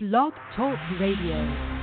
Blog Talk Radio.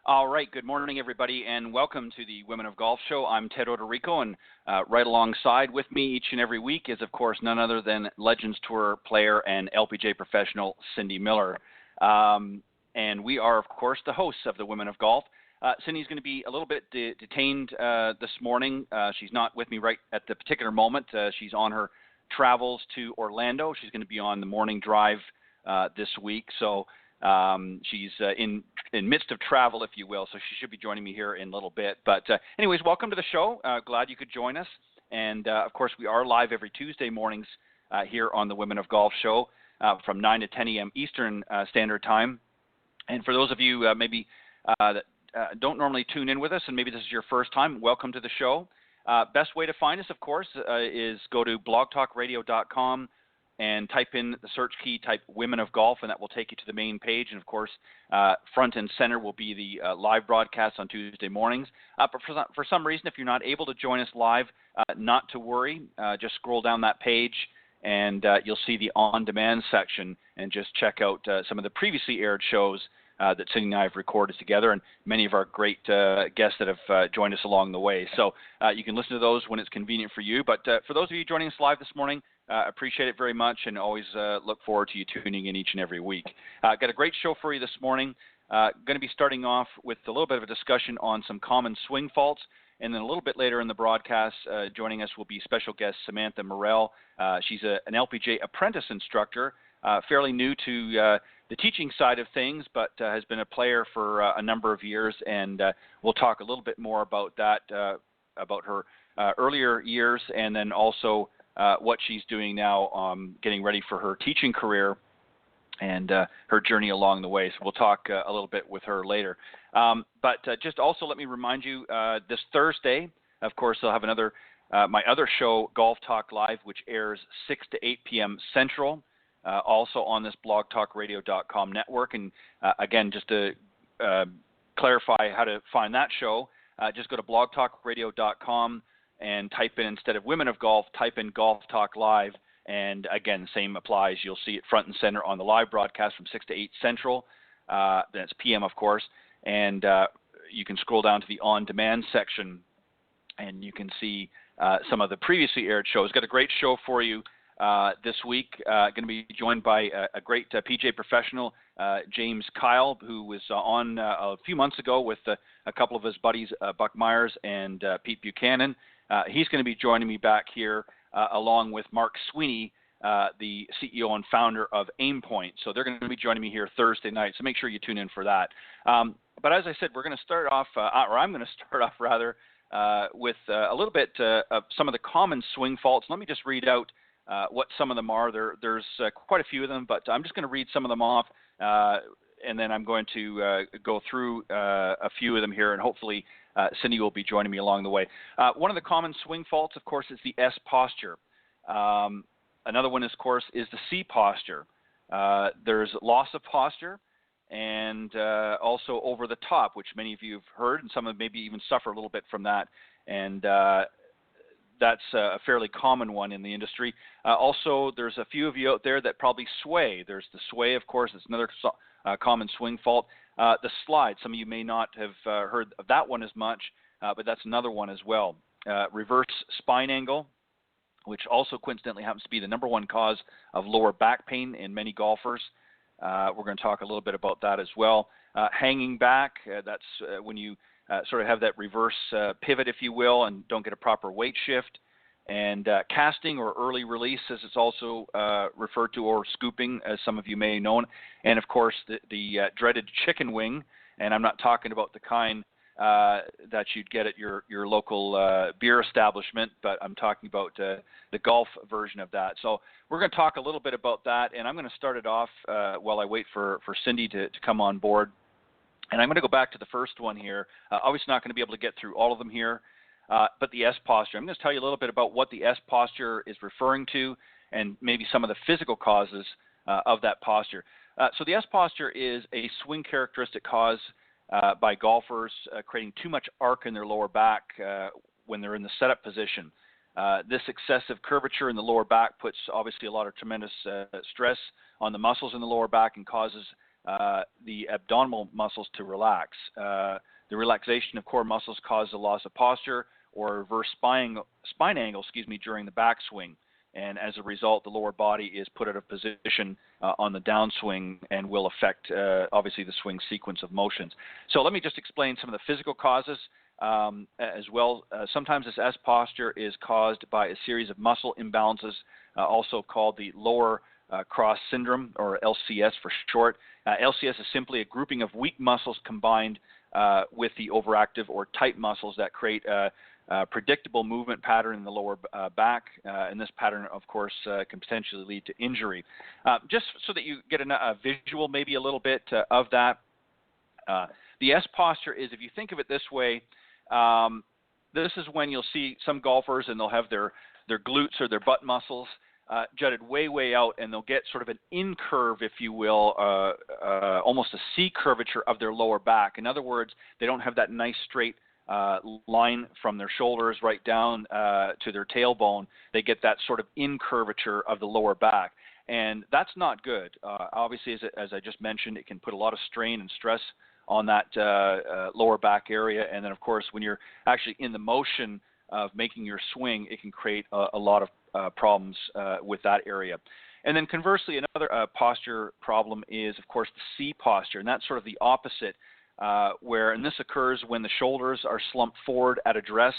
All right, good morning, everybody, and welcome to the Women of Golf Show. I'm Ted Odorico, and right alongside with me each and every week is, of course, none other than Legends Tour player and LPGA professional Cindy Miller. And we are, of course, the hosts of the Women of Golf. Cindy's going to be a little bit detained this morning. She's not with me right at the particular moment. She's on her travels to Orlando. She's going to be on the morning drive this week, so she's in midst of travel, if you will, so she should be joining me here in a little bit. But anyways, welcome to the show. Glad you could join us. And, of course, we are live every Tuesday mornings here on the Women of Golf Show from 9 to 10 a.m. Eastern Standard Time. And for those of you maybe that don't normally tune in with us, and maybe this is your first time, welcome to the show. Best way to find us, of course, is go to blogtalkradio.com and type in the search key, type Women of Golf, and that will take you to the main page. And, of course, front and center will be the live broadcast on Tuesday mornings. But for some reason, if you're not able to join us live, not to worry. Just scroll down that page, and you'll see the on-demand section, and just check out some of the previously aired shows that Cindy and I have recorded together, and many of our great guests that have joined us along the way. So you can listen to those when it's convenient for you. But for those of you joining us live this morning, appreciate it very much, and always look forward to you tuning in each and every week. Got a great show for you this morning. Going to be starting off with a little bit of a discussion on some common swing faults, and then a little bit later in the broadcast, joining us will be special guest Samantha Morrell. She's an LPGA Apprentice instructor, fairly new to the teaching side of things, but has been a player for a number of years, and we'll talk a little bit more about that, about her earlier years, and then also what she's doing now, getting ready for her teaching career and her journey along the way. So we'll talk a little bit with her later. But just also let me remind you, this Thursday, of course, I'll have another my other show, Golf Talk Live, which airs 6 to 8 p.m. Central, also on this blogtalkradio.com network. And again, just to clarify how to find that show, just go to blogtalkradio.com and type in, instead of Women of Golf, type in Golf Talk Live. And again, the same applies. You'll see it front and center on the live broadcast from 6 to 8 Central. That's PM, of course. And you can scroll down to the on-demand section, and you can see some of the previously aired shows. Got a great show for you this week. Going to be joined by a great PGA professional, James Kyle, who was on a few months ago with a couple of his buddies, Buck Myers and Pete Buchanan. He's going to be joining me back here along with Mark Sweeney, the CEO and founder of Aimpoint. So they're going to be joining me here Thursday night, so make sure you tune in for that. But as I said, we're going to start off, or I'm going to start off rather, with a little bit of some of the common swing faults. Let me just read out what some of them are. There's quite a few of them, but I'm just going to read some of them off, and then I'm going to go through a few of them here, and hopefully Cindy will be joining me along the way. One of the common swing faults, of course, is the S posture. Another one, of course, is the C posture. There's loss of posture, and also over the top, which many of you have heard, and some of maybe even suffer a little bit from that. And that's a fairly common one in the industry. Also, there's a few of you out there that probably sway. There's the sway, of course. It's another common swing fault. The slide, some of you may not have heard of that one as much, but that's another one as well. Reverse spine angle, which also coincidentally happens to be the number one cause of lower back pain in many golfers. We're going to talk a little bit about that as well. Hanging back, that's when you sort of have that reverse pivot, if you will, and don't get a proper weight shift. And casting, or early release, as it's also referred to, or scooping, as some of you may know. And, of course, the dreaded chicken wing. And I'm not talking about the kind that you'd get at your local beer establishment, but I'm talking about the golf version of that. So we're going to talk a little bit about that, and I'm going to start it off while I wait for Cindy to come on board. And I'm going to go back to the first one here. Obviously not going to be able to get through all of them here. But the S posture, I'm going to tell you a little bit about what the S posture is referring to and maybe some of the physical causes of that posture. So the S posture is a swing characteristic caused by golfers creating too much arc in their lower back when they're in the setup position. This excessive curvature in the lower back puts obviously a lot of tremendous stress on the muscles in the lower back and causes the abdominal muscles to relax. The relaxation of core muscles causes a loss of posture or reverse spine angle, during the backswing. And as a result, the lower body is put out of position on the downswing and will affect, obviously, the swing sequence of motions. So let me just explain some of the physical causes as well. Sometimes this S posture is caused by a series of muscle imbalances, also called the lower cross syndrome, or LCS for short. LCS is simply a grouping of weak muscles combined with the overactive or tight muscles that create a predictable movement pattern in the lower back, and this pattern, of course, can potentially lead to injury. Just so that you get a visual, maybe a little bit of that, the S posture is, if you think of it this way, this is when you'll see some golfers and they'll have their glutes or their butt muscles jutted way out, and they'll get sort of an in curve, if you will, almost a C curvature of their lower back. In other words, they don't have that nice straight line from their shoulders right down to their tailbone. They get that sort of in curvature of the lower back, and that's not good. Obviously, as I just mentioned, it can put a lot of strain and stress on that lower back area, and then of course when you're actually in the motion of making your swing, it can create a lot of problems with that area. And then conversely, another posture problem is, of course, the C posture, and that's sort of the opposite, and this occurs when the shoulders are slumped forward at address,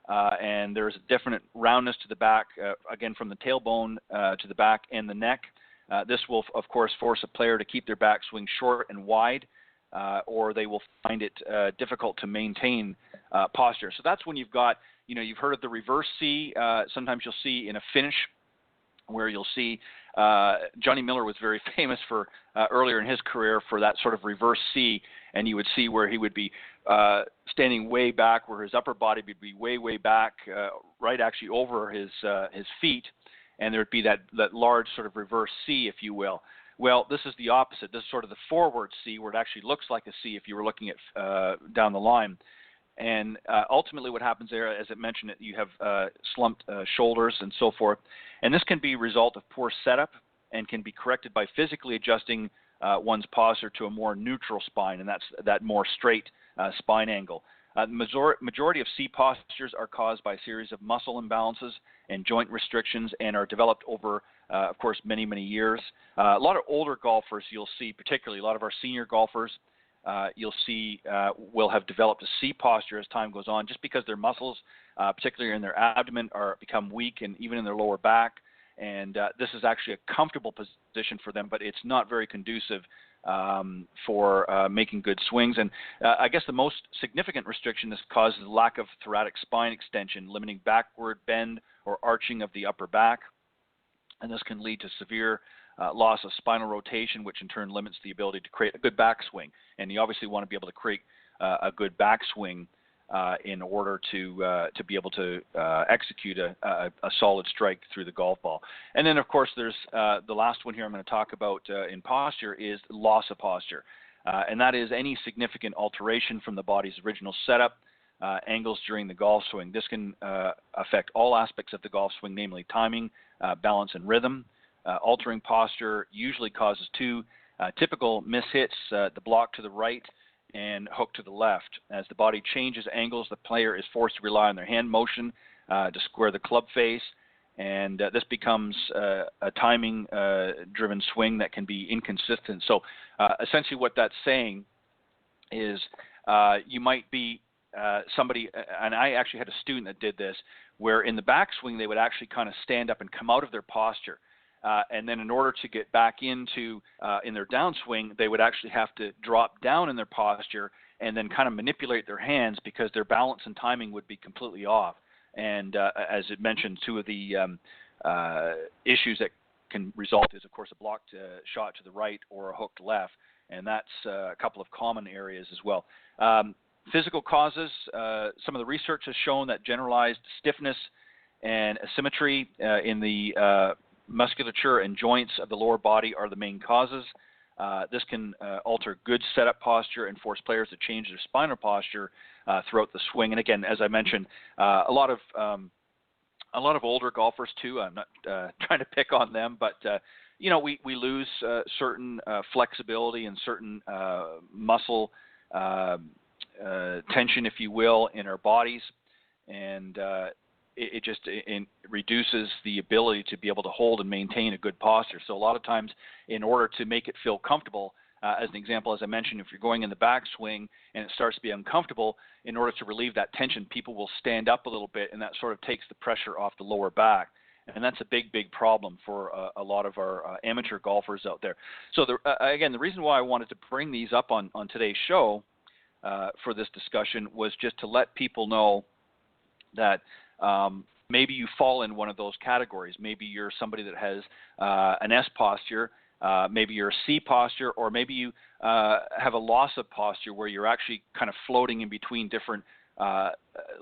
and there's a definite roundness to the back, again from the tailbone to the back and the neck. This will, of course, force a player to keep their backswing short and wide, or they will find it difficult to maintain posture. So that's when you've got, you've heard of the reverse C. Sometimes you'll see in a finish where you'll see Johnny Miller was very famous for earlier in his career for that sort of reverse C, and you would see where he would be standing way back, where his upper body would be way back, right actually over his feet, and there would be that large sort of reverse C, if you will. Well, this is the opposite. This is sort of the forward C, where it actually looks like a C if you were looking at down the line. And ultimately what happens there, as I mentioned, you have slumped shoulders and so forth. And this can be a result of poor setup and can be corrected by physically adjusting one's posture to a more neutral spine, and that's that more straight spine angle. The majority of C postures are caused by a series of muscle imbalances and joint restrictions and are developed over, of course, many years. A lot of older golfers you'll see, particularly a lot of our senior golfers, you'll see will have developed a C posture as time goes on, just because their muscles, particularly in their abdomen, become weak, and even in their lower back. And this is actually a comfortable position for them, but it's not very conducive for making good swings. And I guess the most significant restriction this causes the lack of thoracic spine extension, limiting backward bend or arching of the upper back. And this can lead to severe loss of spinal rotation, which in turn limits the ability to create a good backswing. And you obviously want to be able to create a good backswing in order to be able to execute a solid strike through the golf ball. And then, of course, there's the last one here I'm going to talk about in posture is loss of posture. And that is any significant alteration from the body's original setup, angles during the golf swing. This can affect all aspects of the golf swing, namely timing, balance, and rhythm. Altering posture usually causes two typical mishits, the block to the right and hook to the left. As the body changes angles, the player is forced to rely on their hand motion to square the club face, and this becomes a timing-driven swing that can be inconsistent. So essentially what that's saying is you might be somebody, and I actually had a student that did this, where in the backswing they would actually kind of stand up and come out of their posture. And then in order to get back into in their downswing, they would actually have to drop down in their posture and then kind of manipulate their hands because their balance and timing would be completely off. And as it mentioned, two of the issues that can result is, of course, a blocked shot to the right or a hooked left. And that's a couple of common areas as well. Physical causes, some of the research has shown that generalized stiffness and asymmetry in the musculature and joints of the lower body are the main causes. This can alter good setup posture and force players to change their spinal posture throughout the swing. And again, as I mentioned, a lot of older golfers too. I'm not trying to pick on them, but we lose certain flexibility and certain muscle tension, if you will, in our bodies, and it just reduces the ability to be able to hold and maintain a good posture. So a lot of times, in order to make it feel comfortable, as an example, as I mentioned, if you're going in the backswing and it starts to be uncomfortable, in order to relieve that tension, people will stand up a little bit, and that sort of takes the pressure off the lower back. And that's a big, big problem for a lot of our amateur golfers out there. So, again, the reason why I wanted to bring these up on today's show for this discussion was just to let people know that maybe you fall in one of those categories. Maybe you're somebody that has an S posture, maybe you're a C posture, or maybe you have a loss of posture where you're actually kind of floating in between different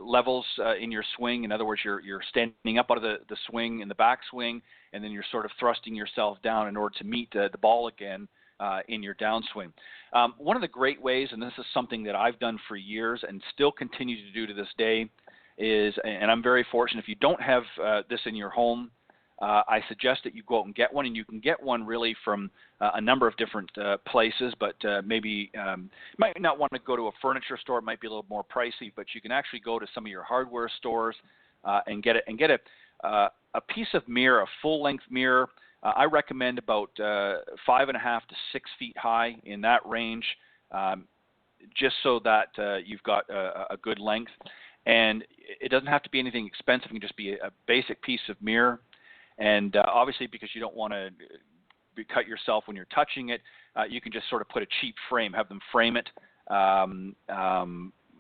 levels in your swing. In other words, you're standing up out of the swing in the backswing, and then you're sort of thrusting yourself down in order to meet the ball again in your downswing. One of the great ways, and this is something that I've done for years and still continue to do to this day, is, and I'm very fortunate, if you don't have this in your home, I suggest that you go out and get one, and you can get one really from a number of different places, but maybe you might not want to go to a furniture store. It might be a little more pricey, but you can actually go to some of your hardware stores and get a piece of mirror, a full-length mirror. I recommend about 5.5 to 6 feet high, in that range, just so that you've got a good length. And it doesn't have to be anything expensive. It can just be a basic piece of mirror. And obviously, because you don't want to cut yourself when you're touching it, you can just sort of put a cheap frame, have them frame it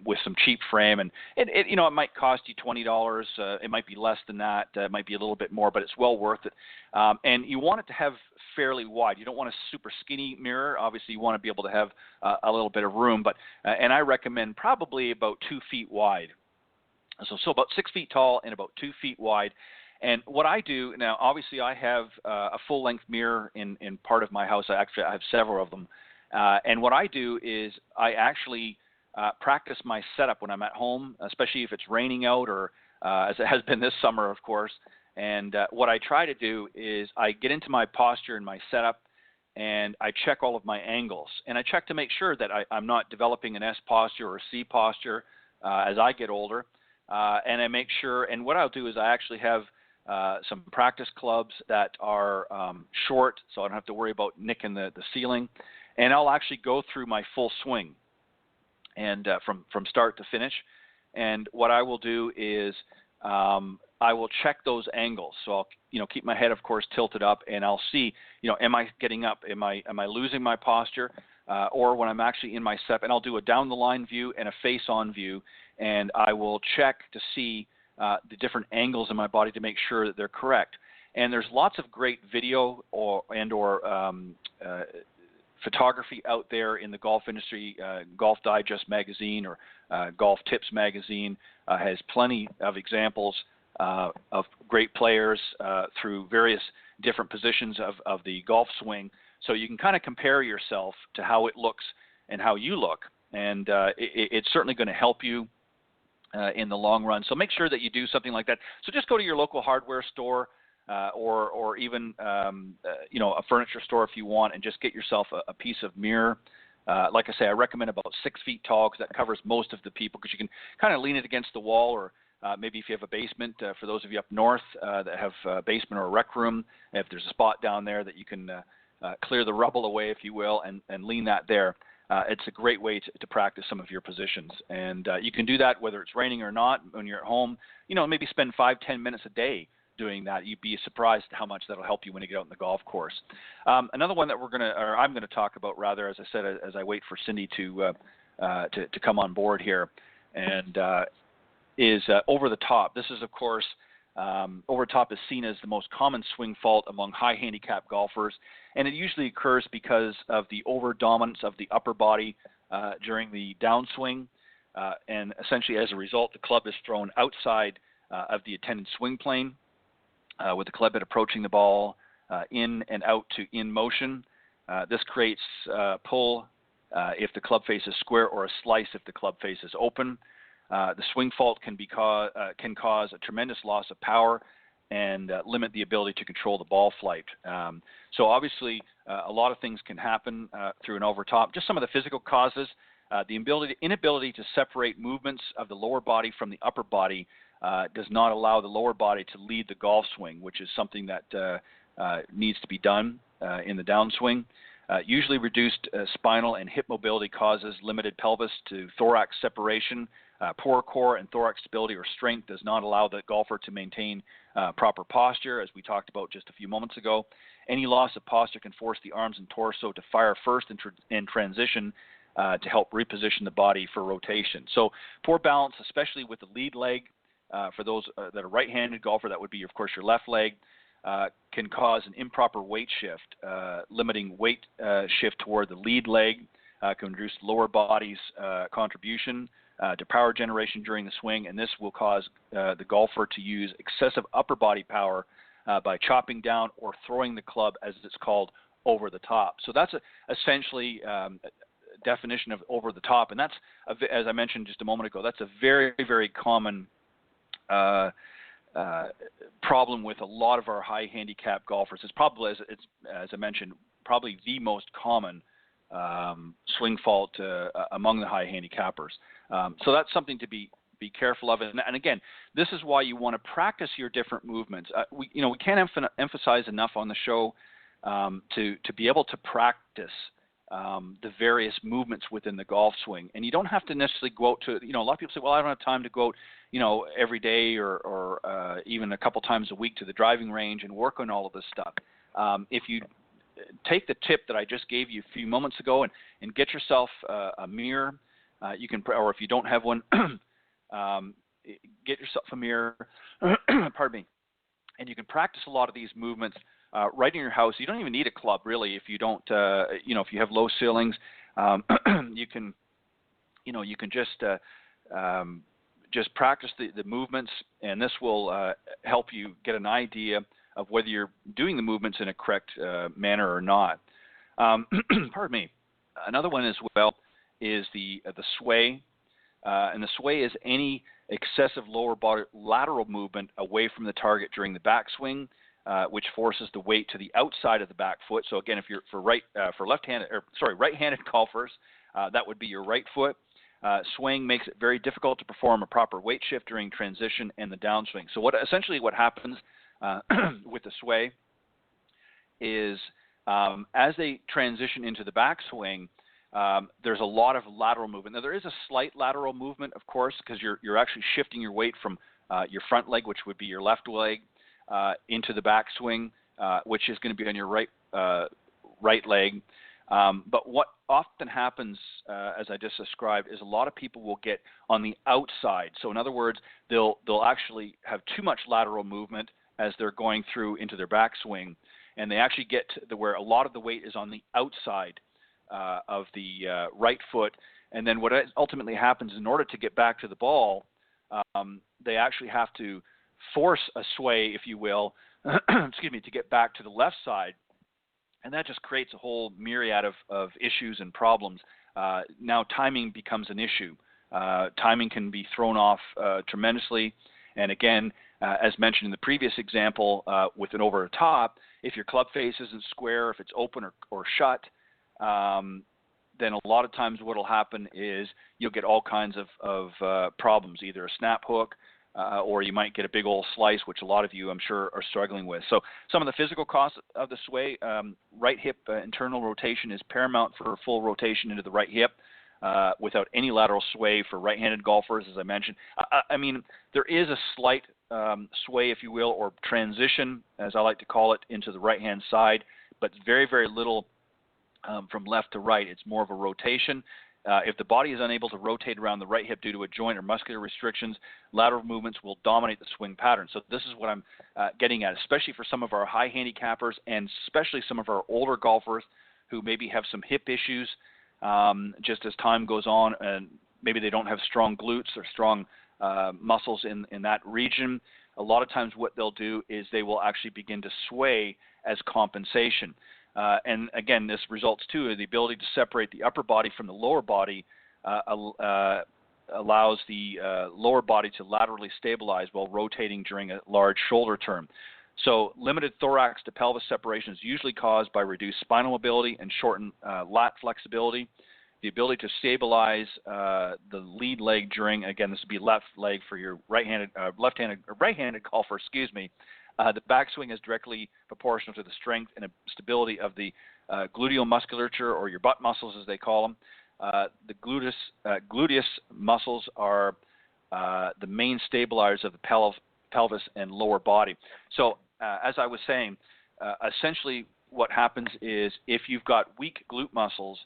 with some cheap frame. And it might cost you $20. It might be less than that. It might be a little bit more, but it's well worth it. And you want it to have fairly wide. You don't want a super skinny mirror. Obviously, you want to be able to have a little bit of room. But and I recommend probably about 2 feet wide. So about 6 feet tall and about 2 feet wide. And what I do now, obviously, I have a full-length mirror in part of my house. I have several of them. And what I do is I actually practice my setup when I'm at home, especially if it's raining out, or as it has been this summer, of course. And what I try to do is I get into my posture and my setup, and I check all of my angles. And I check to make sure that I'm not developing an S posture or a C posture as I get older. And I make sure, and what I'll do is I actually have some practice clubs that are short, so I don't have to worry about nicking the ceiling. And I'll actually go through my full swing, and from start to finish. And what I will do is I will check those angles. So I'll keep my head, of course, tilted up, and I'll see, am I getting up? Am I losing my posture? Or when I'm actually in my step, and I'll do a down the line view and a face on view, and I will check to see the different angles in my body to make sure that they're correct. And there's lots of great video or photography out there in the golf industry. Golf Digest magazine or Golf Tips magazine has plenty of examples of great players through various different positions of the golf swing. So you can kind of compare yourself to how it looks and how you look. And it's certainly going to help you in the long run. So make sure that you do something like that. So just go to your local hardware store or even a furniture store if you want, and just get yourself a piece of mirror. Like I say, I recommend about 6 feet tall, because that covers most of the people, because you can kind of lean it against the wall, or maybe if you have a basement, for those of you up north that have a basement or a rec room, if there's a spot down there that you can clear the rubble away, if you will, and lean that there. it's a great way to practice some of your positions. And you can do that whether it's raining or not when you're at home. Maybe spend 5-10 minutes a day doing that. You'd be surprised how much that'll help you when you get out on the golf course. Another one that I'm going to talk about, rather, as I said, as I wait for Cindy to come on board here, and is over the top. This is, of course, over the top is seen as the most common swing fault among high handicap golfers, and it usually occurs because of the over dominance of the upper body during the downswing, and essentially as a result, the club is thrown outside of the intended swing plane, with the club head approaching the ball in and out to in motion. This creates pull if the club face is square, or a slice if the club face is open. The swing fault can cause a tremendous loss of power and limit the ability to control the ball flight. So obviously, a lot of things can happen through an overtop. Just some of the physical causes: the inability to separate movements of the lower body from the upper body does not allow the lower body to lead the golf swing, which is something that needs to be done in the downswing. Usually reduced spinal and hip mobility causes limited pelvis to thorax separation. Poor core and thorax stability or strength does not allow the golfer to maintain proper posture, as we talked about just a few moments ago. Any loss of posture can force the arms and torso to fire first in transition to help reposition the body for rotation. So poor balance, especially with the lead leg, for those that are right-handed golfer, that would be, of course, your left leg, can cause an improper weight shift. Limiting weight shift toward the lead leg can reduce lower body's contribution to power generation during the swing, and this will cause the golfer to use excessive upper body power by chopping down or throwing the club, as it's called, over the top. So that's essentially a definition of over the top, and that's, as I mentioned just a moment ago, that's a very, very common problem with a lot of our high handicap golfers. It's probably, as I mentioned, probably the most common swing fault among the high handicappers. So that's something to be careful of. And again, this is why you want to practice your different movements. We can't emphasize enough on the show to be able to practice the various movements within the golf swing. And you don't have to necessarily go out to, a lot of people say, well, I don't have time to go out, every day or even a couple times a week to the driving range and work on all of this stuff. If you take the tip that I just gave you a few moments ago and get yourself a mirror, you can, or if you don't have one, get yourself a mirror, pardon me, and you can practice a lot of these movements right in your house. You don't even need a club, really, if you don't, if you have low ceilings, you can just practice the movements, and this will help you get an idea of whether you're doing the movements in a correct manner or not. Pardon me. Another one as well is the sway, and the sway is any excessive lower body lateral movement away from the target during the backswing, which forces the weight to the outside of the back foot. So again, if you're right-handed golfers, that would be your right foot. Swaying makes it very difficult to perform a proper weight shift during transition and the downswing. So what happens with the sway is as they transition into the backswing, there's a lot of lateral movement. Now, there is a slight lateral movement, of course, because you're actually shifting your weight from your front leg, which would be your left leg, into the backswing, which is going to be on your right leg. But what often happens, as I just described, is a lot of people will get on the outside. So in other words, they'll actually have too much lateral movement as they're going through into their backswing, and they actually get to where a lot of the weight is on the outside of the right foot. And then what ultimately happens, in order to get back to the ball, they actually have to force a sway, if you will, to get back to the left side. And that just creates a whole myriad of issues and problems. Now timing becomes an issue. Timing can be thrown off tremendously. And again, as mentioned in the previous example, with an over the top, if your club face isn't square, if it's open or shut, then a lot of times what will happen is you'll get all kinds of problems, either a snap hook, or you might get a big old slice, which a lot of you, I'm sure, are struggling with. So some of the physical costs of the sway, right hip internal rotation is paramount for full rotation into the right hip without any lateral sway for right-handed golfers, as I mentioned. I mean, there is a slight sway, if you will, or transition, as I like to call it, into the right-hand side, but very, very little from left to right. It's more of a rotation. If the body is unable to rotate around the right hip due to a joint or muscular restrictions, lateral movements will dominate the swing pattern. So this is what I'm getting at, especially for some of our high handicappers and especially some of our older golfers who maybe have some hip issues just as time goes on, and maybe they don't have strong glutes or strong muscles in that region. A lot of times what they'll do is they will actually begin to sway as compensation. And again, this results too in the ability to separate the upper body from the lower body, allows the lower body to laterally stabilize while rotating during a large shoulder turn. So limited thorax to pelvis separation is usually caused by reduced spinal mobility and shortened lat flexibility. The ability to stabilize the lead leg during, again, this would be left leg for your right-handed golfer, excuse me. The backswing is directly proportional to the strength and stability of the gluteal musculature, or your butt muscles as they call them. The gluteus muscles are the main stabilizers of the pelvis and lower body. So as I was saying, essentially what happens is if you've got weak glute muscles,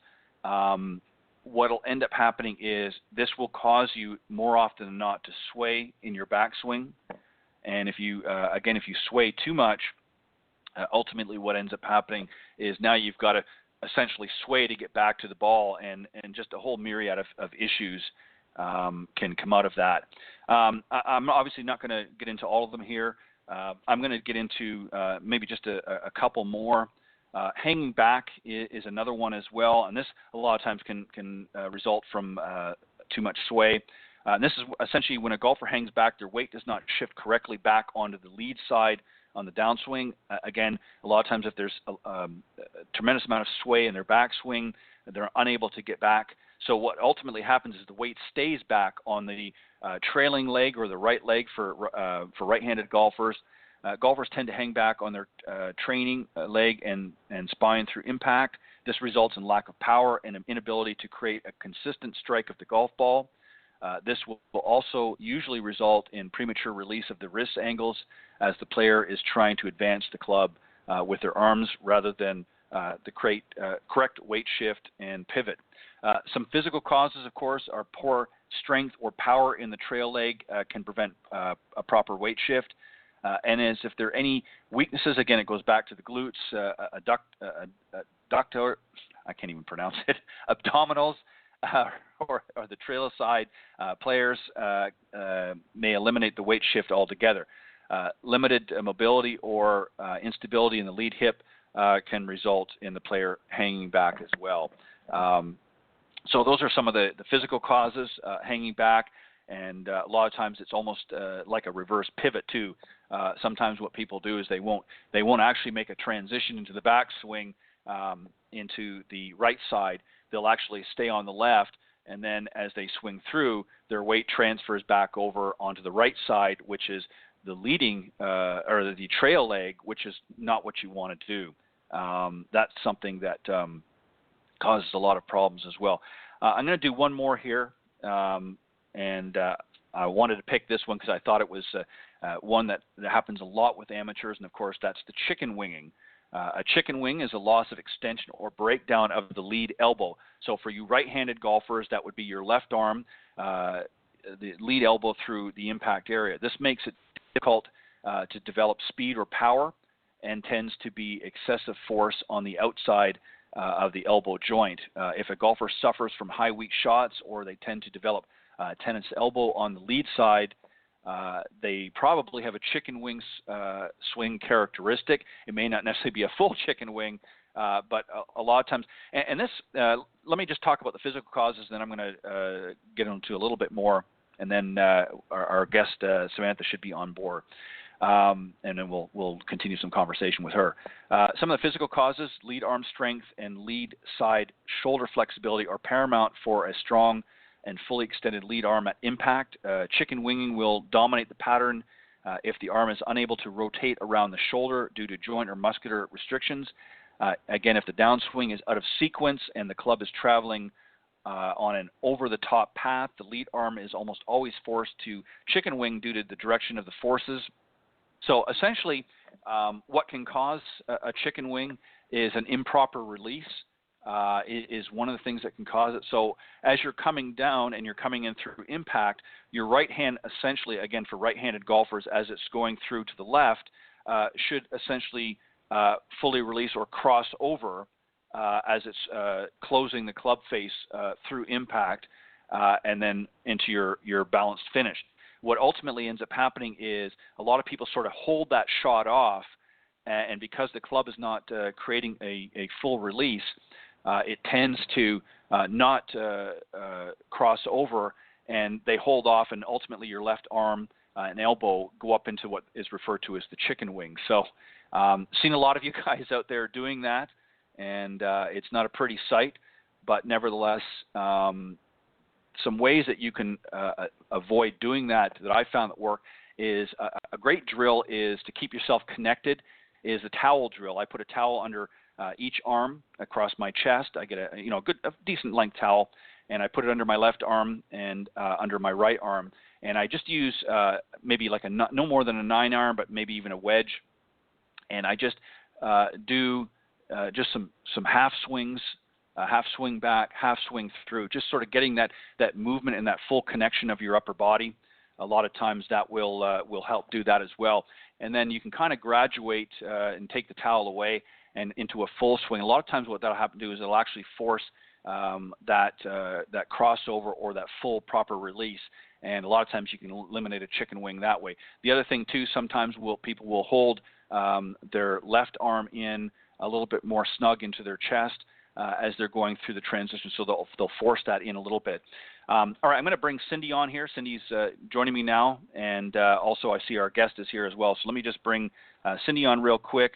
what will end up happening is this will cause you more often than not to sway in your backswing. And if you, again, if you sway too much, ultimately what ends up happening is now you've got to essentially sway to get back to the ball, and just a whole myriad of issues can come out of that. I'm obviously not going to get into all of them here. I'm going to get into maybe just a couple more. Hanging back is another one as well, and this a lot of times can result from too much sway. And this is essentially when a golfer hangs back, their weight does not shift correctly back onto the lead side on the downswing. Again, a lot of times if there's a tremendous amount of sway in their backswing, they're unable to get back. So what ultimately happens is the weight stays back on the trailing leg or the right leg for right-handed golfers. Golfers tend to hang back on their training leg and spine through impact. This results in lack of power and an inability to create a consistent strike of the golf ball. This will also usually result in premature release of the wrist angles as the player is trying to advance the club with their arms rather than the correct weight shift and pivot. Some physical causes, of course, are poor strength or power in the trail leg can prevent a proper weight shift. And as if there are any weaknesses, again, it goes back to the glutes, adductor, I can't even pronounce it, abdominals, or the trailer side players may eliminate the weight shift altogether. Limited mobility or instability in the lead hip can result in the player hanging back as well. So those are some of the physical causes, hanging back, and a lot of times it's almost like a reverse pivot too. Sometimes what people do is they won't actually make a transition into the backswing into the right side. They'll actually stay on the left, and then as they swing through, their weight transfers back over onto the right side, which is the leading or the trail leg, which is not what you want to do. That's something that causes a lot of problems as well. I'm going to do one more here, and I wanted to pick this one because I thought it was one that happens a lot with amateurs, and of course that's the chicken winging. A chicken wing is a loss of extension or breakdown of the lead elbow. So for you right-handed golfers, that would be your left arm, the lead elbow through the impact area. This makes it difficult to develop speed or power and tends to be excessive force on the outside of the elbow joint. If a golfer suffers from high weak shots or they tend to develop tennis elbow on the lead side, they probably have a chicken wing swing characteristic. It may not necessarily be a full chicken wing, but a lot of times, and this, let me just talk about the physical causes, then I'm going to get into a little bit more, and then our guest, Samantha, should be on board. And then we'll continue some conversation with her. Some of the physical causes, lead arm strength and lead side shoulder flexibility are paramount for a strong and fully extended lead arm at impact. Chicken winging will dominate the pattern if the arm is unable to rotate around the shoulder due to joint or muscular restrictions. Again, if the downswing is out of sequence and the club is traveling on an over-the-top path, the lead arm is almost always forced to chicken wing due to the direction of the forces. So essentially, what can cause a chicken wing is an improper release. Is one of the things that can cause it. So as you're coming down and you're coming in through impact, your right hand essentially, again for right-handed golfers, as it's going through to the left, should essentially fully release or cross over as it's closing the club face through impact and then into your balanced finish. What ultimately ends up happening is a lot of people sort of hold that shot off, and because the club is not creating a full release, it tends to not cross over, and they hold off, and ultimately your left arm and elbow go up into what is referred to as the chicken wing. So seen a lot of you guys out there doing that, and it's not a pretty sight, but nevertheless, some ways that you can avoid doing that I found that work is a great drill is to keep yourself connected is the towel drill. I put a towel under each arm across my chest. I get a decent length towel, and I put it under my left arm and under my right arm. And I just use maybe like no more than a 9-iron, but maybe even a wedge. And I just do just some half swings, half swing back, half swing through, just sort of getting that movement and that full connection of your upper body. A lot of times that will help do that as well. And then you can kind of graduate and take the towel away and into a full swing. A lot of times what that'll happen to do is it'll actually force that crossover or that full proper release. And a lot of times you can eliminate a chicken wing that way. The other thing too, sometimes people will hold their left arm in a little bit more snug into their chest as they're going through the transition, so they'll force that in a little bit. All right, I'm going to bring Cindy on here. Cindy's joining me now, and also I see our guest is here as well. So let me just bring Cindy on real quick,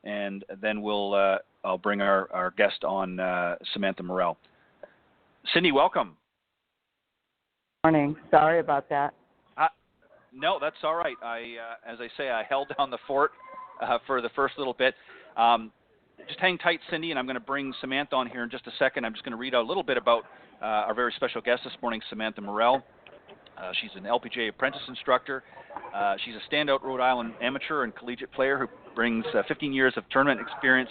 and then I'll bring our guest on, Samantha Morrell. Cindy, welcome. Morning. Sorry about that. No, that's all right. As I say, I held down the fort for the first little bit. Just hang tight, Cindy, and I'm going to bring Samantha on here in just a second. I'm just going to read out a little bit about our very special guest this morning, Samantha Morrell. She's an LPGA Apprentice instructor. She's a standout Rhode Island amateur and collegiate player who brings 15 years of tournament experience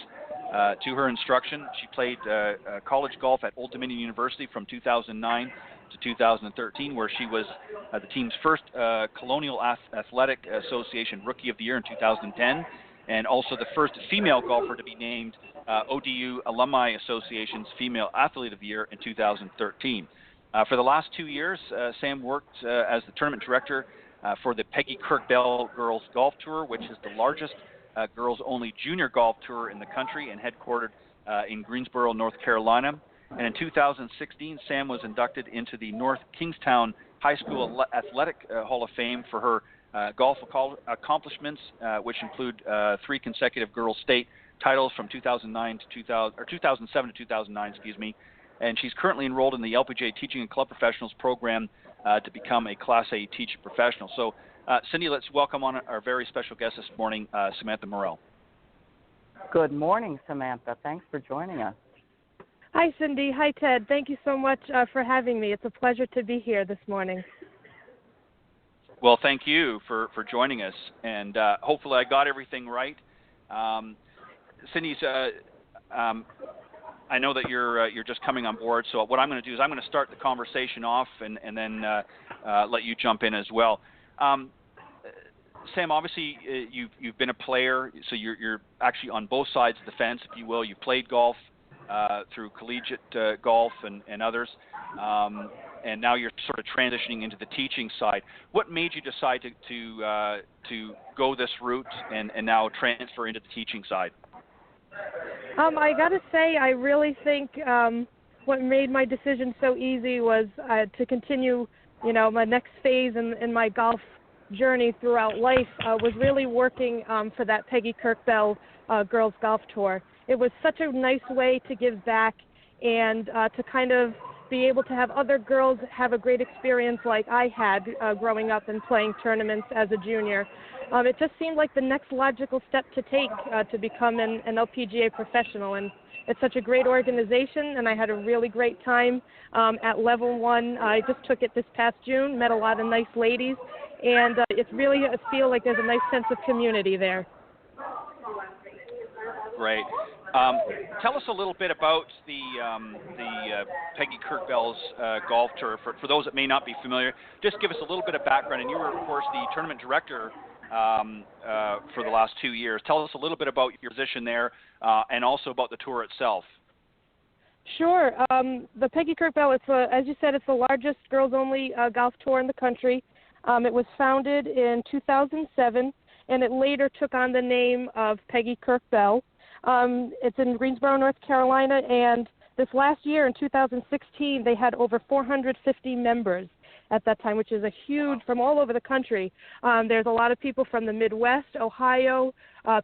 to her instruction. She played college golf at Old Dominion University from 2009 to 2013, where she was the team's first Colonial Athletic Association Rookie of the Year in 2010, and also the first female golfer to be named ODU Alumni Association's Female Athlete of the Year in 2013. For the last 2 years, Sam worked as the tournament director for the Peggy Kirk Bell Girls Golf Tour, which is the largest girls-only junior golf tour in the country and headquartered in Greensboro, North Carolina. And in 2016, Sam was inducted into the North Kingstown High School Athletic Hall of Fame for her golf accomplishments, which include 3 consecutive girls' state titles from 2007 to 2009, and she's currently enrolled in the LPGA Teaching and Club Professionals program to become a Class A teaching professional. So, Cindy, let's welcome on our very special guest this morning, Samantha Morrell. Good morning, Samantha. Thanks for joining us. Hi, Cindy. Hi, Ted. Thank you so much for having me. It's a pleasure to be here this morning. Well, thank you for joining us, and hopefully I got everything right. Cindy's, I know that you're just coming on board, so what I'm going to do is I'm going to start the conversation off and then let you jump in as well. Sam, obviously you've been a player, so you're actually on both sides of the fence, if you will. You played golf through collegiate golf and others. And now you're sort of transitioning into the teaching side. What made you decide to go this route and now transfer into the teaching side? I got to say, I really think what made my decision so easy was to continue, my next phase in my golf journey throughout life was really working for that Peggy Kirk Bell Girls Golf Tour. It was such a nice way to give back and to kind of be able to have other girls have a great experience like I had growing up and playing tournaments as a junior. It just seemed like the next logical step to take to become an LPGA professional. And it's such a great organization, and I had a really great time at Level 1. I just took it this past June, met a lot of nice ladies, and it's really I feel like there's a nice sense of community there. Great. Tell us a little bit about the Peggy Kirkbell's golf tour. For those that may not be familiar, just give us a little bit of background. And you were, of course, the tournament director for the last 2 years. Tell us a little bit about your position there and also about the tour itself. Sure. The Peggy Kirkbell, as you said, it's the largest girls-only golf tour in the country. It was founded in 2007, and it later took on the name of Peggy Kirkbell. It's in Greensboro, North Carolina, and this last year in 2016, they had over 450 members at that time, which is a huge, from all over the country. There's a lot of people from the Midwest, Ohio,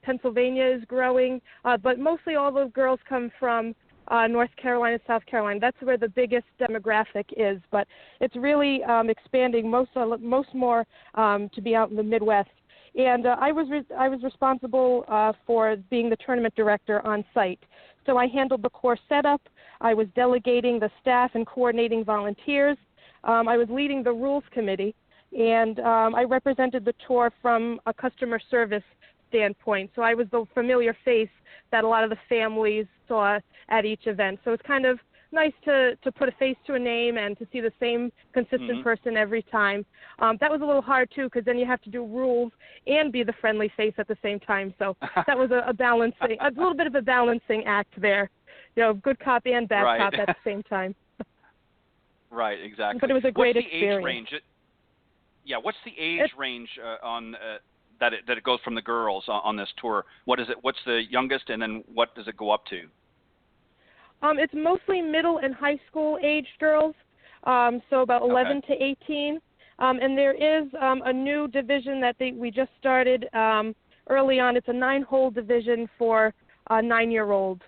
Pennsylvania is growing, but mostly all those girls come from North Carolina, South Carolina. That's where the biggest demographic is, but it's really expanding most more to be out in the Midwest. And I was responsible for being the tournament director on site. So I handled the course setup. I was delegating the staff and coordinating volunteers. I was leading the rules committee, and I represented the tour from a customer service standpoint. So I was the familiar face that a lot of the families saw at each event. So it's kind of nice to put a face to a name and to see the same consistent person every time. That was a little hard, too, because then you have to do rules and be the friendly face at the same time. So that was a little bit of a balancing act there. You know, good cop and bad cop at the same time. Right, exactly. But it was a great experience. Age range? What's the age range on that it goes from the girls on this tour? What is it? What's the youngest, and then what does it go up to? It's mostly middle and high school aged girls, so about 11 to 18. And there is a new division that we just started early on. It's a 9-hole division for 9-year-old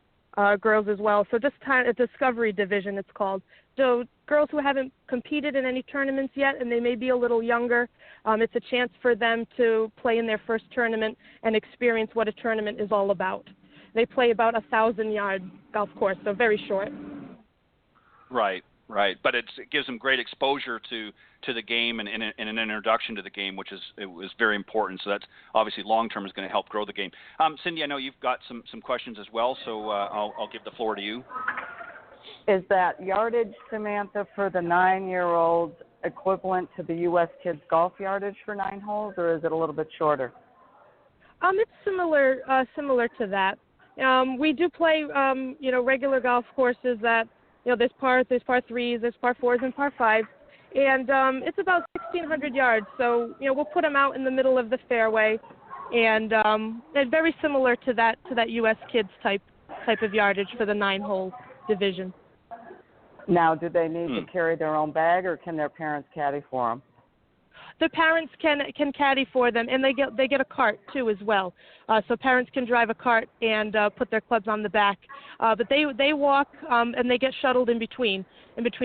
girls as well. So just kind of a discovery division, it's called. So girls who haven't competed in any tournaments yet, and they may be a little younger, it's a chance for them to play in their first tournament and experience what a tournament is all about. They play about 1,000-yard golf course, so very short. Right. But it gives them great exposure to the game and an introduction to the game, which was very important. So that's obviously long-term is going to help grow the game. Cindy, I know you've got some questions as well, so I'll give the floor to you. Is that yardage, Samantha, for the 9-year-olds equivalent to the U.S. kids golf yardage for 9 holes, or is it a little bit shorter? It's similar to that. We do play, regular golf courses that, there's par 3s, there's par 4s, and par 5s, and it's about 1,600 yards. So, we'll put them out in the middle of the fairway, and they're very similar to that U.S. kids type of yardage for the 9-hole division. Now, do they need to carry their own bag, or can their parents caddy for them? The parents can caddy for them, and they get a cart too as well. So parents can drive a cart and put their clubs on the back. But they walk and they get shuttled in between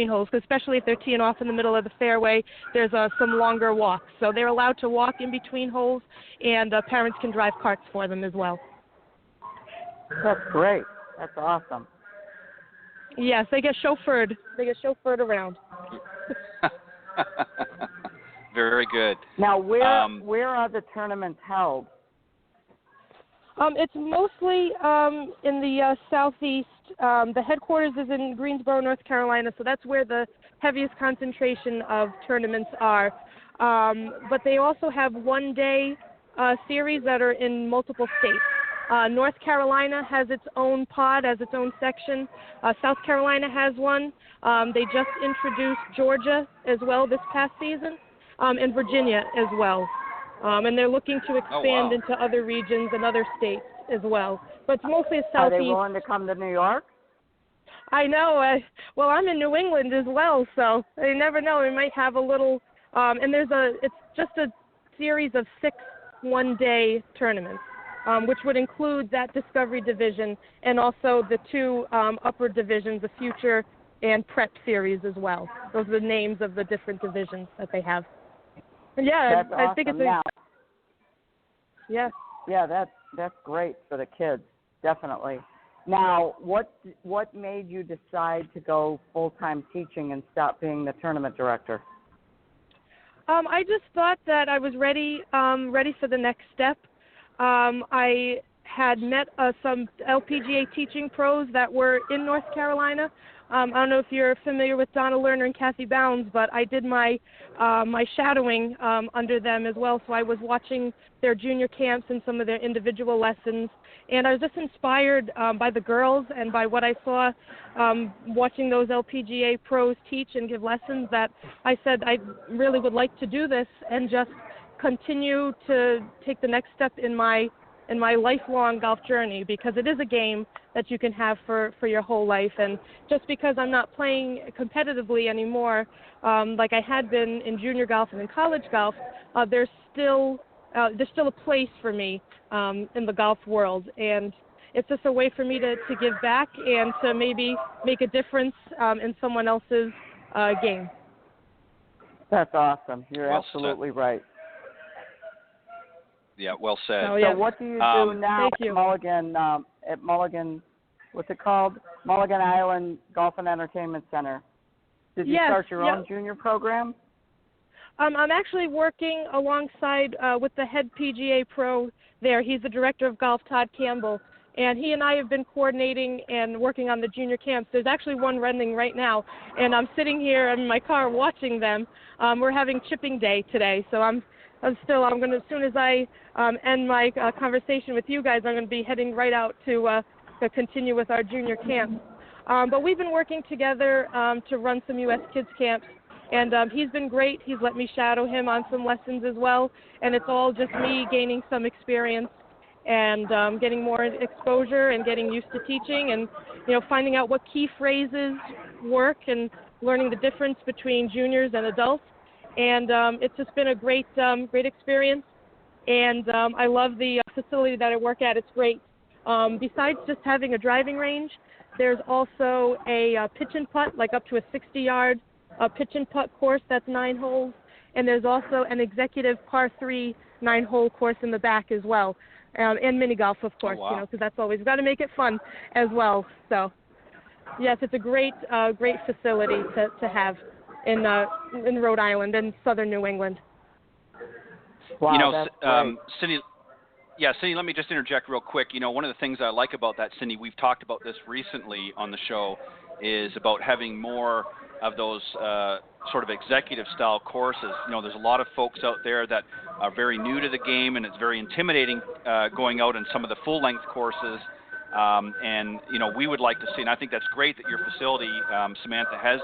holes, because especially if they're teeing off in the middle of the fairway, there's some longer walks. So they're allowed to walk in between holes, and parents can drive carts for them as well. That's great. That's awesome. Yes, they get chauffeured. They get chauffeured around. Very good. Now, where are the tournaments held? It's mostly in the southeast. The headquarters is in Greensboro, North Carolina, so that's where the heaviest concentration of tournaments are. But they also have one-day series that are in multiple states. North Carolina has its own pod, has its own section. South Carolina has one. They just introduced Georgia as well this past season. And Virginia as well. And they're looking to expand into other regions and other states as well. But it's mostly a southeast. Are they willing to come to New York? I know. Well, I'm in New England as well, so you never know. We might have a little and it's just a series of 6 one-day tournaments, which would include that Discovery Division and also the 2 upper divisions, the Future and Prep Series as well. Those are the names of the different divisions that they have. And yeah, That's I think it's awesome. yeah. That's great for the kids, definitely. Now, what made you decide to go full-time teaching and stop being the tournament director? I just thought that I was ready for the next step. I had met some LPGA teaching pros that were in North Carolina. I don't know if you're familiar with Donna Lerner and Kathy Bounds, but I did my shadowing under them as well. So I was watching their junior camps and some of their individual lessons, and I was just inspired by the girls and by what I saw watching those LPGA pros teach and give lessons, that I said I really would like to do this and just continue to take the next step in my lifelong golf journey, because it is a game that you can have for your whole life. And just because I'm not playing competitively anymore, like I had been in junior golf and in college golf, there's still a place for me in the golf world. And it's just a way for me to give back and to maybe make a difference in someone else's game. That's awesome. You're Well absolutely right. Yeah, well said. Oh, yeah. So what do you do now Thank you. at Mulligan, what's it called? Mulligan Island Golf and Entertainment Center. Did you start your own junior program? I'm actually working alongside with the head PGA pro there. He's the director of golf, Todd Campbell, and he and I have been coordinating and working on the junior camps. There's actually one running right now, and I'm sitting here in my car watching them. We're having chipping day today, so I'm going to, as soon as I end my conversation with you guys, I'm going to be heading right out to continue with our junior camps. But we've been working together to run some U.S. kids camps, and he's been great. He's let me shadow him on some lessons as well, and it's all just me gaining some experience and getting more exposure and getting used to teaching and, finding out what key phrases work and learning the difference between juniors and adults. And it's just been a great experience, and I love the facility that I work at. It's great. Besides just having a driving range, there's also a pitch and putt, like up to a 60-yard pitch and putt course that's 9 holes, and there's also an executive par 3 9-hole course in the back as well, and mini golf, of course, oh, wow. because that's always got to make it fun as well. So, yes, it's a great facility to have in Rhode Island and southern New England. Wow, that's great. Cindy, let me just interject real quick. One of the things I like about that, Cindy, we've talked about this recently on the show, is about having more of those sort of executive-style courses. There's a lot of folks out there that are very new to the game, and it's very intimidating going out in some of the full-length courses. And we would like to see, and I think that's great that your facility, Samantha, has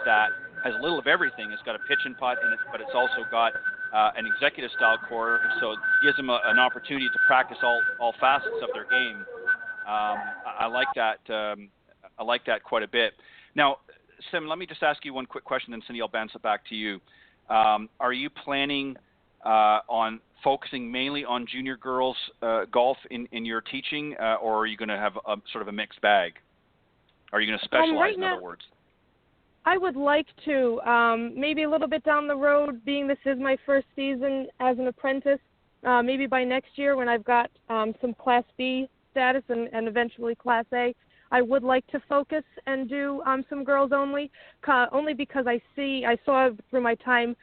a little of everything. It's got a pitch and putt in it, but it's also got an executive style course, so it gives them an opportunity to practice all facets of their game. I like that. I like that quite a bit. Now, Sim, let me just ask you one quick question, and Cindy, I'll bounce it back to you. Are you planning on focusing mainly on junior girls golf in your teaching, or are you going to have a sort of a mixed bag? Are you going to specialize, in other words? I would like to, maybe a little bit down the road, being this is my first season as an apprentice, maybe by next year when I've got some Class B status and eventually Class A, I would like to focus and do some girls only because I saw through my time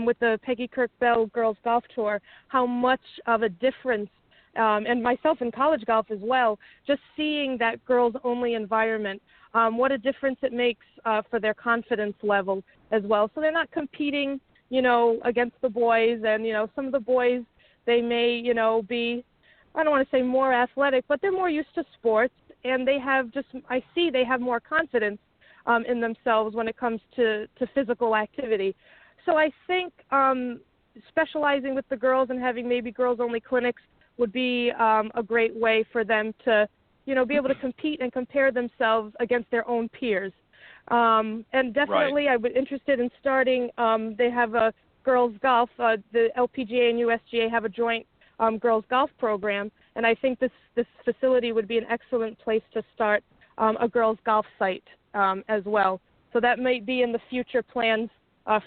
with the Peggy Kirk Bell Girls Golf Tour how much of a difference, and myself in college golf as well, just seeing that girls only environment, what a difference it makes for their confidence level as well. So they're not competing, against the boys, and, some of the boys, they may, be, I don't want to say more athletic, but they're more used to sports, and they have they have more confidence in themselves when it comes to physical activity. So I think specializing with the girls and having maybe girls-only clinics would be a great way for them to, be able to compete and compare themselves against their own peers. And definitely I was interested in starting, they have a girls golf, the LPGA and USGA have a joint girls golf program, and I think this facility would be an excellent place to start a girls golf site as well. So that might be in the future plans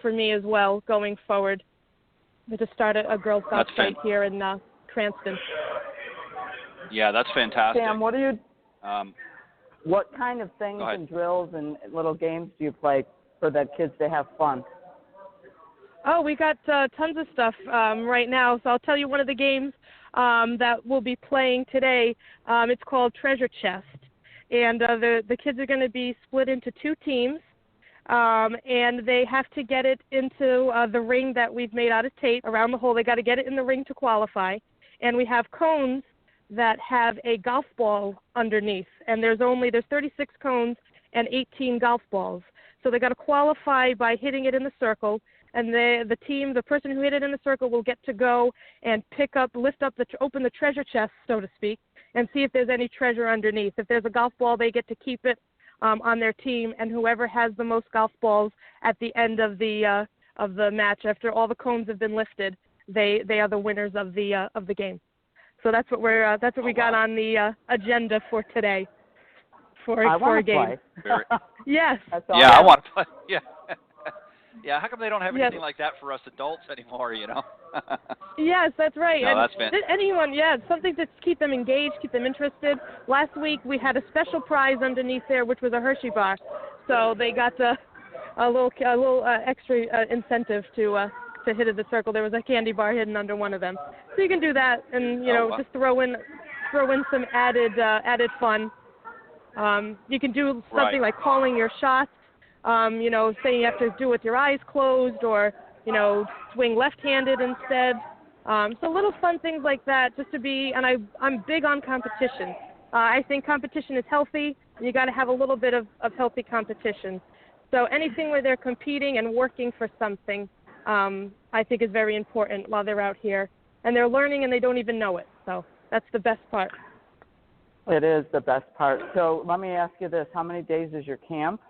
for me as well going forward, to start a girls' golf site here in Cranston. Yeah, that's fantastic. Sam, what kind of things and drills and little games do you play for the kids to have fun? Oh, we got tons of stuff right now. So I'll tell you one of the games that we'll be playing today. It's called Treasure Chest. And the kids are going to be split into 2 teams. And they have to get it into the ring that we've made out of tape around the hole. They got to get it in the ring to qualify. And we have cones that have a golf ball underneath. And there's 36 cones and 18 golf balls. So they got to qualify by hitting it in the circle. And the person who hit it in the circle will get to go and open the treasure chest, so to speak, and see if there's any treasure underneath. If there's a golf ball, they get to keep it on their team, and whoever has the most golf balls at the end of the match, after all the cones have been lifted, they are the winners of the game. So that's what we got on the agenda for today. For a game. Yes. Yeah, I want to play. Yeah. Yeah, how come they don't have anything like that for us adults anymore, you know? Yes, that's right. No, that's fantastic. Anyone, something to keep them engaged, keep them interested. Last week we had a special prize underneath there, which was a Hershey bar. So they got a little extra incentive to hit at the circle. There was a candy bar hidden under one of them. So you can do that and, just throw in some added fun. You can do something like calling your shots. Saying you have to do it with your eyes closed, or, swing left-handed instead. So little fun things like that, just to be, and I'm big on competition. I think competition is healthy, and you got to have a little bit of healthy competition. So anything where they're competing and working for something, I think is very important while they're out here. And they're learning and they don't even know it. So that's the best part. It is the best part. So let me ask you this. How many days is your camp?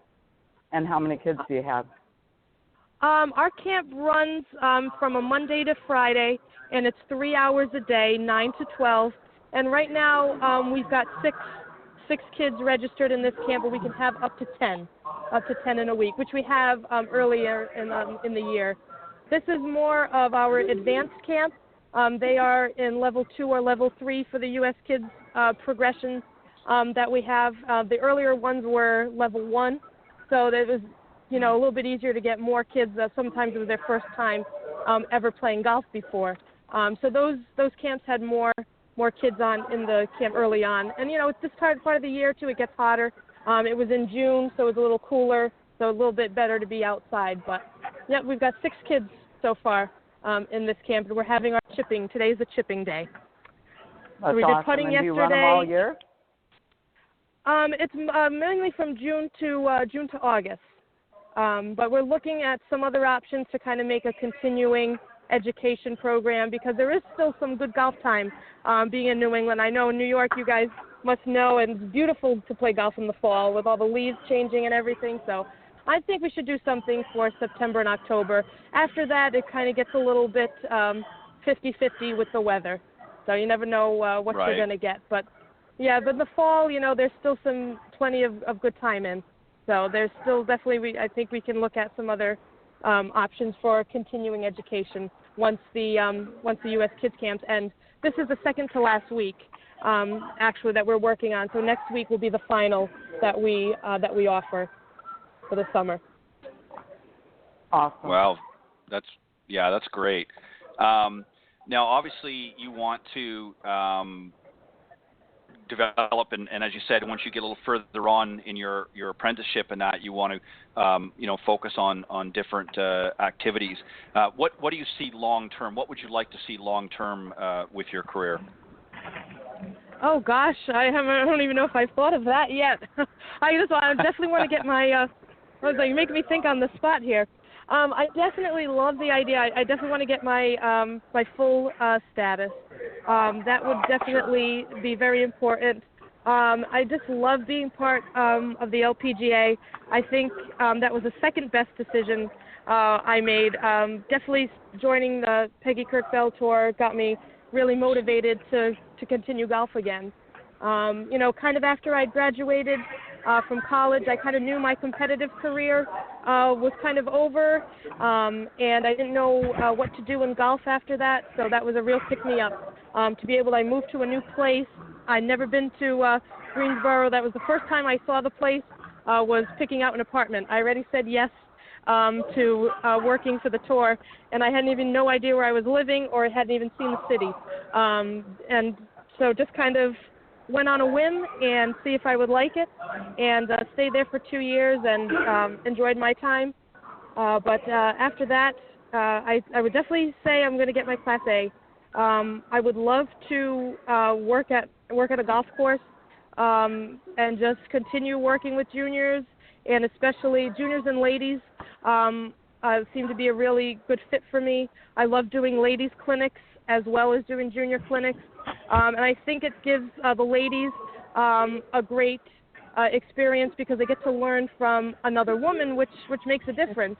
And how many kids do you have? Our camp runs from a Monday to Friday, and it's 3 hours a day, 9 to 12. And right now we've got six kids registered in this camp, but we can have up to 10 in a week, which we have earlier in the year. This is more of our advanced camp. They are in level 2 or level 3 for the U.S. Kids progression that we have. The earlier ones were level 1. So it was, a little bit easier to get more kids. Sometimes it was their first time ever playing golf before. So those camps had more kids on in the camp early on. And, it's this part of the year, too. It gets hotter. It was in June, so it was a little cooler, so a little bit better to be outside. But, yeah, we've got 6 kids so far in this camp, and we're having our chipping. Today's the chipping day. That's so we did putting awesome. yesterday. Do you run them all year? It's mainly from June to August, but we're looking at some other options to kind of make a continuing education program, because there is still some good golf time being in New England. I know in New York you guys must know, and it's beautiful to play golf in the fall with all the leaves changing and everything, so I think we should do something for September and October. After that, it kind of gets a little bit 50-50 with the weather, so you never know what you're going to get, but yeah, but in the fall, there's still plenty of good time in. So there's still definitely, I think we can look at some other options for continuing education once the U.S. Kids camps end. This is the second to last week, actually, that we're working on. So next week will be the final that we offer for the summer. Awesome. Well, that's great. Now, obviously, you want to develop, and as you said, once you get a little further on in your apprenticeship and that, you want to focus on different activities. What do you see long term? What would you like to see long term with your career? Oh gosh, I don't even know if I've thought of that yet. I definitely want to get my. You're making me think on the spot here. I definitely love the idea. I definitely want to get my my full status. That would definitely be very important. I just love being part of the LPGA. I think that was the second best decision I made. Definitely joining the Peggy Kirkbell Tour got me really motivated to continue golf again. Kind of after I graduated, from college. I kind of knew my competitive career was kind of over, and I didn't know what to do in golf after that, so that was a real pick-me-up. To be able to, I moved to a new place. I'd never been to Greensboro. That was the first time I saw the place, was picking out an apartment. I already said yes to working for the tour, and I hadn't even no idea where I was living or hadn't even seen the city. And so just kind of went on a whim and see if I would like it, and stayed there for 2 years and enjoyed my time. But after that, I would definitely say I'm going to get my Class A. I would love to work at a golf course and just continue working with juniors, and especially juniors and ladies seem to be a really good fit for me. I love doing ladies clinics as well as doing junior clinics, and I think it gives the ladies a great experience because they get to learn from another woman, which makes a difference.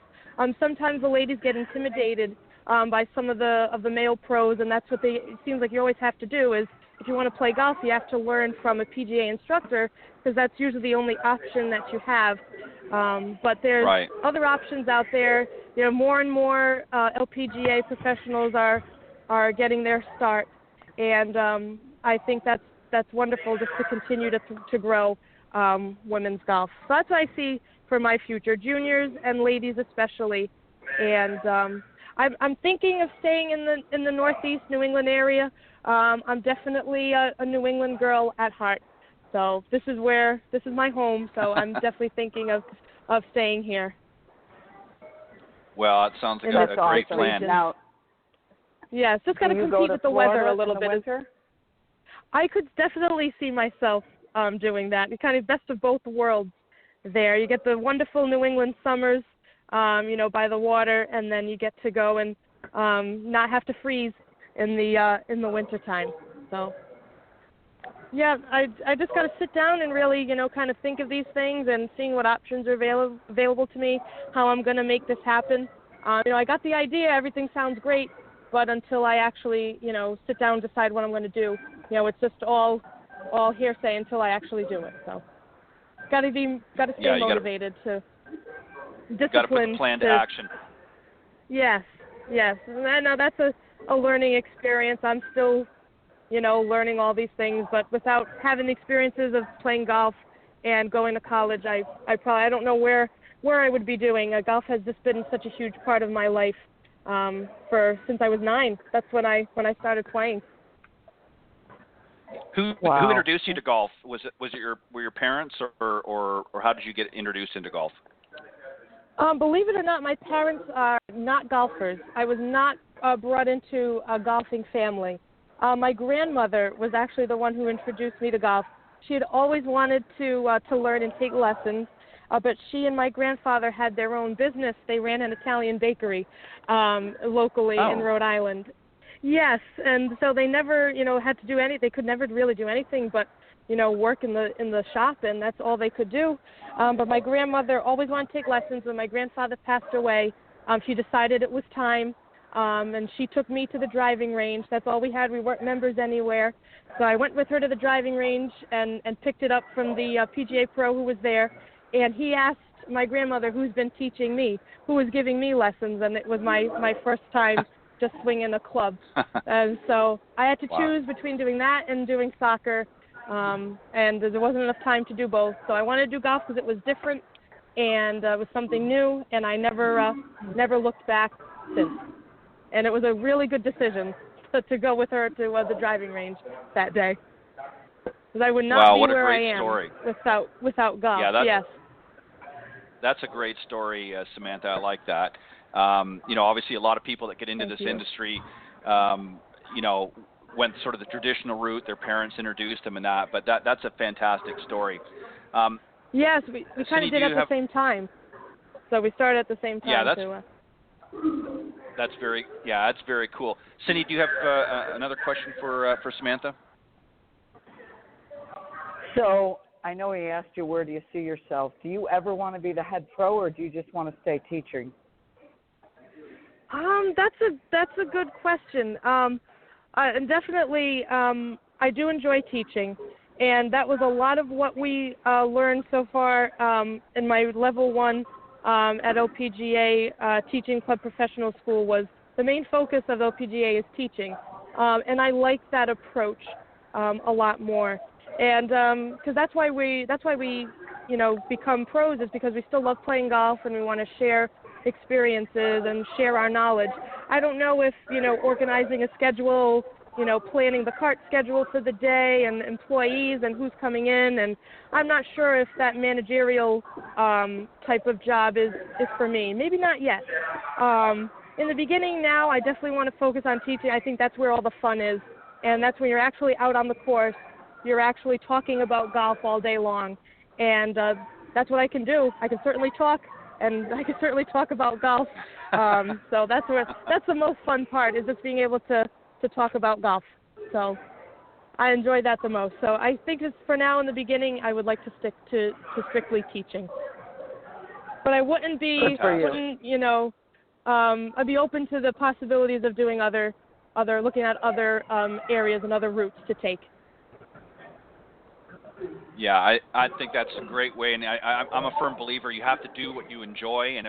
Sometimes the ladies get intimidated by some of the male pros, and that's what it seems like you always have to do is, if you want to play golf, you have to learn from a PGA instructor because that's usually the only option that you have. But there's other options out there. You know, more and more LPGA professionals are getting their start, and I think that's wonderful just to continue to grow women's golf. So that's what I see for my future, juniors and ladies especially. And I'm thinking of staying in the Northeast New England area. I'm definitely a New England girl at heart. So this is my home. So I'm definitely thinking of staying here. Well, it sounds like a great plan. Now, yeah, it's just got to compete with the weather a little bit. Winter? I could definitely see myself doing that. It's kind of best of both worlds there. You get the wonderful New England summers, by the water, and then you get to go and not have to freeze in the winter time. So, yeah, I just got to sit down and really, kind of think of these things and seeing what options are available to me, how I'm going to make this happen. I got the idea, everything sounds great, but until I actually, sit down and decide what I'm going to do, it's just all hearsay until I actually do it. So, got to stay motivated to. Discipline. Got to put the plan to action. Yes. And I know that's a learning experience. I'm still, learning all these things, but without having the experiences of playing golf and going to college, I don't know where I would be doing. Golf has just been such a huge part of my life since I was 9. That's when I started playing. Who introduced you to golf? Were your parents or how did you get introduced into golf? Believe it or not, my parents are not golfers. I was not brought into a golfing family. My grandmother was actually the one who introduced me to golf. She had always wanted to learn and take lessons, but she and my grandfather had their own business. They ran an Italian bakery locally in Rhode Island. Yes, and so they never, had to do anything. They could never really do anything but work in the shop, and that's all they could do. But my grandmother always wanted to take lessons. When my grandfather passed away, she decided it was time, and she took me to the driving range. That's all we had. We weren't members anywhere. So I went with her to the driving range and picked it up from the PGA pro who was there, and he asked my grandmother, who's been teaching me, who was giving me lessons, and it was my first time just swinging a club. And so I had to choose between doing that and doing soccer. And there wasn't enough time to do both. So I wanted to do golf because it was different and it was something new, and I never looked back since. And it was a really good decision to go with her to the driving range that day. Because I would not be where I am story. without golf. Yeah, that's a great story, Samantha. I like that. Obviously a lot of people that get into this industry, went sort of the traditional route. Their parents introduced them and that, but that's a fantastic story. Yes, we kind of did at the same time. So we started at the same time. Yeah, that's very cool. Cindy, do you have another question for Samantha? So I know he asked you, where do you see yourself? Do you ever want to be the head pro, or do you just want to stay teaching? That's a good question. And definitely, I do enjoy teaching, And that was a lot of what we learned so far in my level 1 at LPGA Teaching Club Professional School. Was the main focus of LPGA is teaching, and I like that approach a lot more. And because that's why we become pros, is because we still love playing golf and we want to share experiences and share our knowledge. I don't know if organizing a schedule, planning the cart schedule for the day and employees and who's coming in, and I'm not sure if that managerial type of job is for me. Maybe not yet. In the beginning now, I definitely want to focus on teaching. I think that's where all the fun is, and that's when you're actually out on the course. You're actually talking about golf all day long, and that's what I can do. I can certainly talk, and I can certainly talk about golf. So that's the most fun part, is just being able to talk about golf. So I enjoy that the most. So I think for now, in the beginning, I would like to stick to strictly teaching. But I wouldn't be, I'd be open to the possibilities of doing looking at other areas and other routes to take. Yeah, I think that's a great way, and I'm a firm believer you have to do what you enjoy, and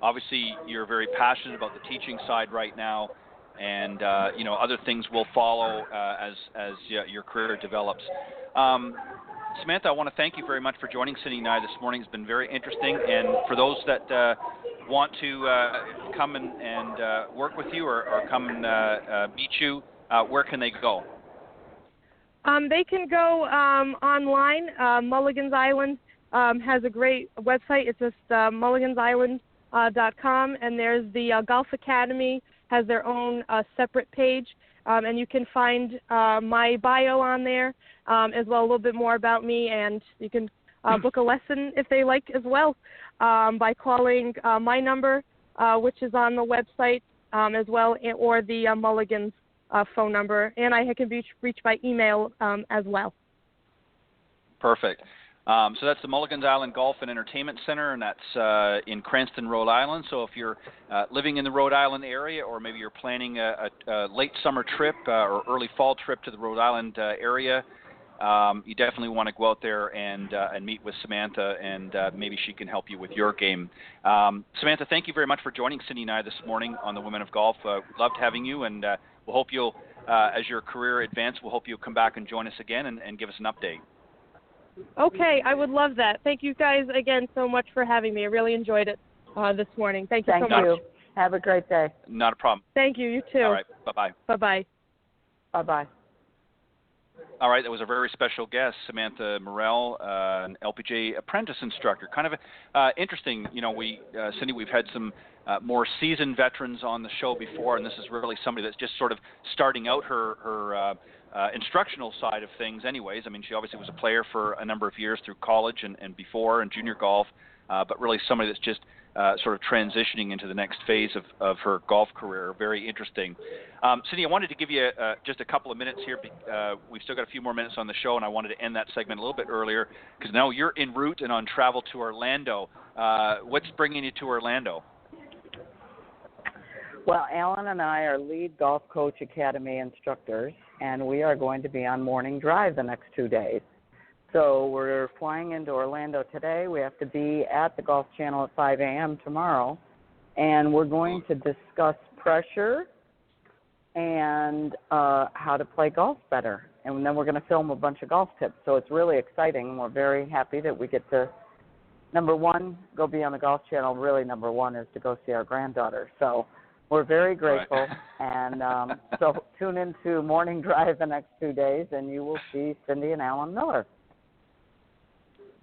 obviously you're very passionate about the teaching side right now, and other things will follow as your career develops. Samantha, I want to thank you very much for joining Cindy and I this morning. It's been very interesting, and for those that want to come and work with you or come and meet you, where can they go? They can go online. Mulligan's Island has a great website. It's just mulligansisland.com, and there's the Golf Academy has their own separate page, and you can find my bio on there, as well, a little bit more about me, and you can book a lesson if they like as well by calling my number, which is on the website as well, or the Mulligan's phone number, and I can be reached by email as well. Perfect. So that's the Mulligan's Island Golf and Entertainment Center, and that's in Cranston, Rhode Island. So if you're living in the Rhode Island area, or maybe you're planning a late summer trip or early fall trip to the Rhode Island area, you definitely want to go out there and meet with Samantha, and maybe she can help you with your game. Samantha, thank you very much for joining Cindy and I this morning on the Women of Golf. Loved having you, and we'll hope you'll, as your career advances, we'll hope you'll come back and join us again and give us an update. Okay, I would love that. Thank you guys again so much for having me. I really enjoyed it this morning. Thank you so much. Thank you. Have a great day. Not a problem. Thank you. You too. All right. Bye-bye. Bye-bye. Bye-bye. All right, that was a very special guest, Samantha Morrell, an LPGA Apprentice instructor. Kind of interesting, Cindy, we've had some more seasoned veterans on the show before, and this is really somebody that's just sort of starting out her instructional side of things anyways. I mean, she obviously was a player for a number of years through college and before and junior golf, but really somebody that's just sort of transitioning into the next phase of her golf career. Very interesting. Cindy, I wanted to give you just a couple of minutes here. We've still got a few more minutes on the show, and I wanted to end that segment a little bit earlier because now you're en route and on travel to Orlando. What's bringing you to Orlando? Well, Alan and I are lead Golf Coach Academy instructors, and we are going to be on morning drive the next 2 days. So we're flying into Orlando today. We have to be at the Golf Channel at 5 a.m. tomorrow, and we're going to discuss pressure and how to play golf better. And then we're going to film a bunch of golf tips. So it's really exciting. We're very happy that we get to, number one, go be on the Golf Channel. Really, number one is to go see our granddaughter. So we're very grateful. Right. And so tune into Morning Drive the next 2 days, and you will see Cindy and Alan Miller.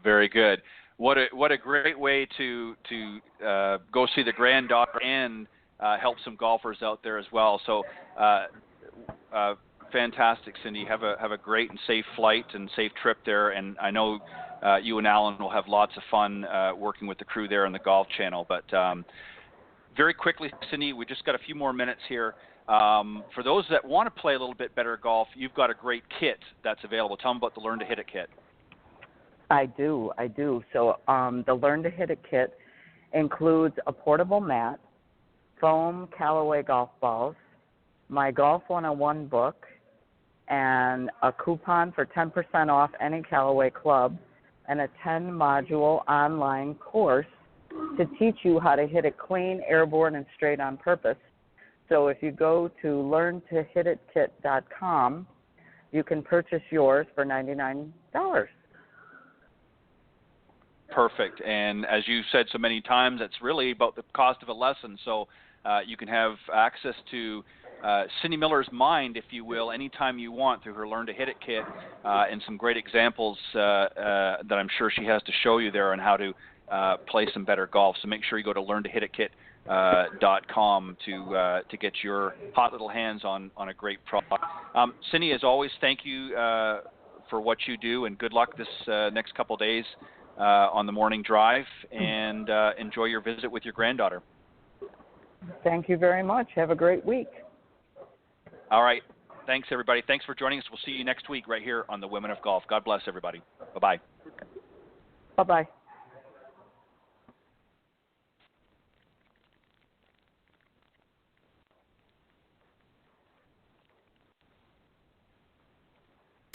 Very good. What a great way to go see the granddaughter and help some golfers out there as well. So fantastic, Cindy. Have a great and safe flight and safe trip there. And I know you and Alan will have lots of fun working with the crew there on the Golf Channel. But very quickly, Cindy, we just got a few more minutes here. For those that want to play a little bit better golf, you've got a great kit that's available. Tell them about the Learn to Hit It kit. I do. So the Learn to Hit It kit includes a portable mat, foam Callaway golf balls, my Golf 101 book, and a coupon for 10% off any Callaway club, and a 10-module online course to teach you how to hit it clean, airborne, and straight on purpose. So if you go to learntohititkit.com, you can purchase yours for $99. Perfect. And as you said so many times, it's really about the cost of a lesson. So you can have access to Cindy Miller's mind, if you will, anytime you want through her Learn to Hit It kit, and some great examples that I'm sure she has to show you there on how to play some better golf. So make sure you go to learntohititkit.com to get your hot little hands on a great product. Cindy, as always, thank you for what you do, and good luck this next couple of days on the morning drive, and enjoy your visit with your granddaughter. Thank you very much. Have a great week. All right. Thanks, everybody. Thanks for joining us. We'll see you next week right here on the Women of Golf. God bless everybody. Bye-bye. Bye-bye.